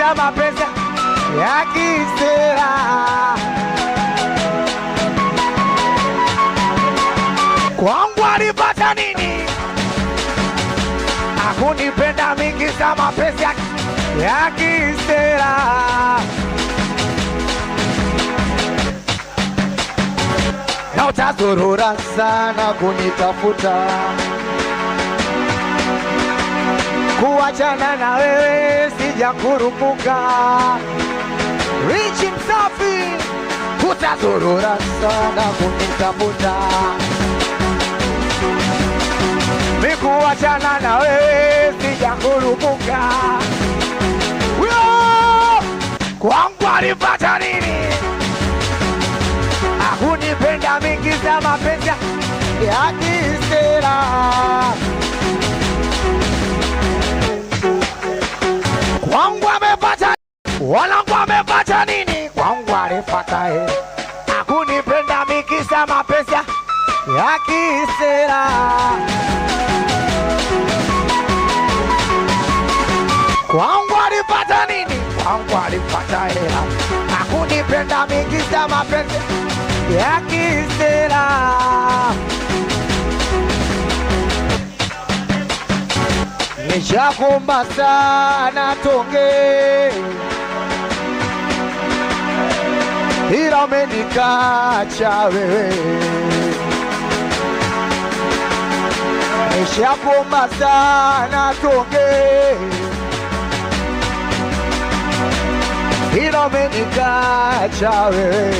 mikisa mapenzi ya kisera. Kwangu alipata nini? Hakunipenda mikisa mapenzi ya kisera. Na utazurura sana kunitafuta, kuachana na wewe sijakurupuka. Rich Msafi, utazurura sana kunitafuta, kuachana na wewe sijakurupuka. Kwangu alipata nini? Hakunipenda mikisa mapenzi ya kisera. Kwangu amepata, wanangu amepata nini? Kwangu alipata hela. Hakunipenda mikisa mapenzi ya kisera. Kwangu alipata nini? Kwangu alipata hela. Hakunipenda mikisa mapenzi ya kisera. Nishakuomba sana tonge, ila umenikacha wewe. Nishakuomba sana tonge, ila umenikacha wewe.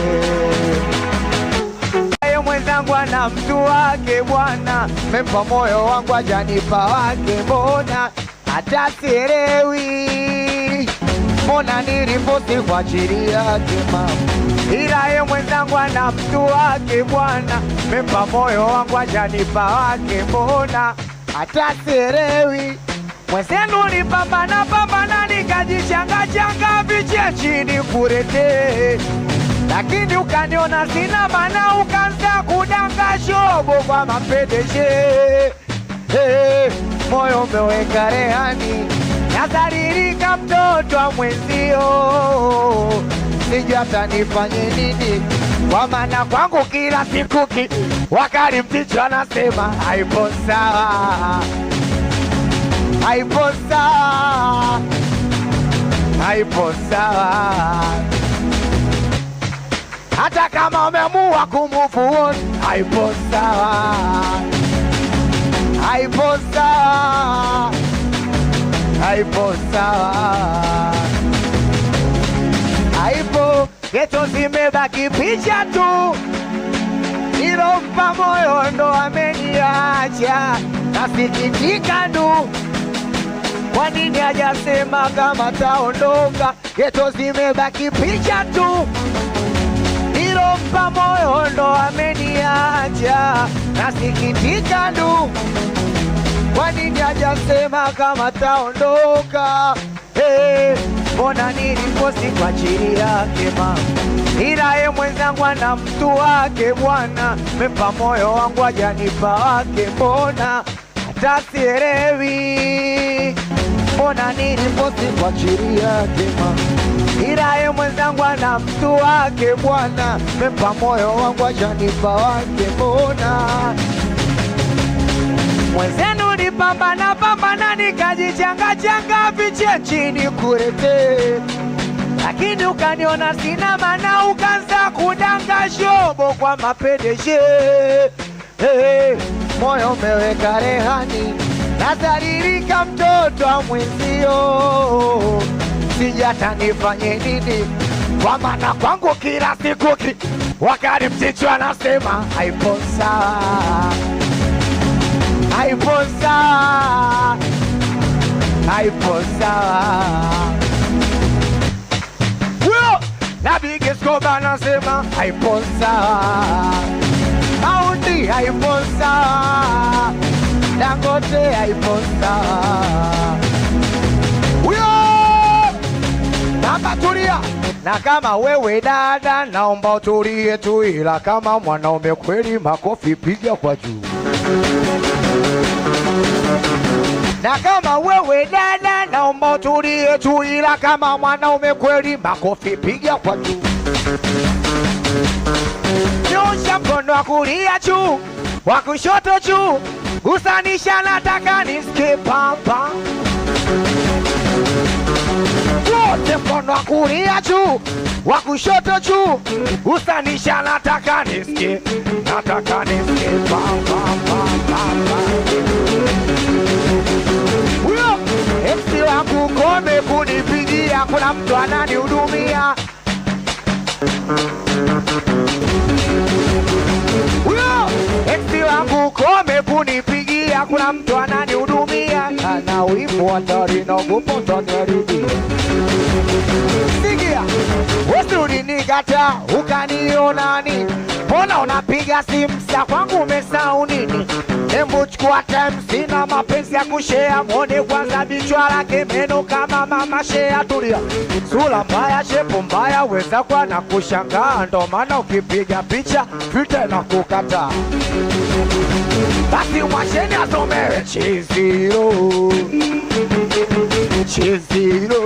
Mwenzangu ana mtu wake bwana, mempa moyo wangu ajanipa wake. Mbona hata sielewi, mbona niliposti kwa ajili yake mama. Ila ye mwenzangu ana mtu wake bwana, mempa moyo wangu ajanipa wake. Mbona hata sielewi, mwenzenu nipambana pambana nikajichanga changa vichia chini kurete, lakini ukaniona sina maana ukaanza kudanga shobo kwa mapendeje. Moyo umeweka rehani, nadharirika mtoto wa mwenzio. Sijui hata nifanye nini, kwa maana kwangu kila siku wakati mticho anasema haipo sawa, haipo sawa, haipo sawa. Hata kama umeamua kumove on, haipo sawa, haipo sawa, haipo sawa, haipo. Geto zimebaki picha tu, nilompa moyo ndo ameniacha. Nasikitika tu, kwa nini hajasema kama taondoka? Geto zimebaki picha tu, nilompa moyo ndo ameniacha. Nasikitika tu, kwa nini hajasema kama taondoka? Mbona niliposti kwa ajili yake mama, ila ye mwenzangu ana mtu wake bwana, mempa moyo wangu ajanipa wake. Mbona hata sielewi, mbona niliposti kwa ajili yake mama, ila ye mwenzangu ana mtu wake bwana, mempa moyo wangu ajanipa wake. Mbona mwenzenu nipambana pambana nikajichanga changa vichia chini kurete, lakini ukaniona sina maana ukaanza kudanga shobo kwa mapendeje. Moyo umeweka rehani, nadharirika mtoto wa mwenzio. Sijui hata nifanye nini, kwa maana kwangu kila siku wakati mticho anasema haipo sawa, haipo sawa, haipo sawa. Na Biggest Koba anasema haipo sawa, Audi haipo sawa, Dangote haipo sawa. Namba tulia. Na kama wewe dada naomba utulie tu, ila kama mwanaume kweli makofi piga kwa juu. Na kama wewe dada naomba utulie tu, ila kama mwanaume kweli makofi piga kwa juu. Nyosha mkono wa kulia juu, wa kushoto juu, gusanisha nataka nisikie papa. Wote mkono wa kulia juu, wa kushoto juu, gusanisha nataka nisikie papa. Huyo eksi wangu kome kunipigia, kuna mtu ananihudumia. Huyo eksi wangu kome kunipigia, kuna mtu ananihudumia. Ana wimbo hatari na ogopa utaniharibia. Sikia, usirudi nikata ukaniona nini? Mbona unapiga simu sa kwangu umesahau nini? Embu chukua time, sina mapenzi ya kushare. Mwone kwanza bichwa lake, meno kama mama share. Tulia, sura mbaya, shepu mbaya, weza kwa na kushangaa. Ndo maana ukipiga picha filter na kukataa. Basi mwasheni asomewe chiziro, chiziro.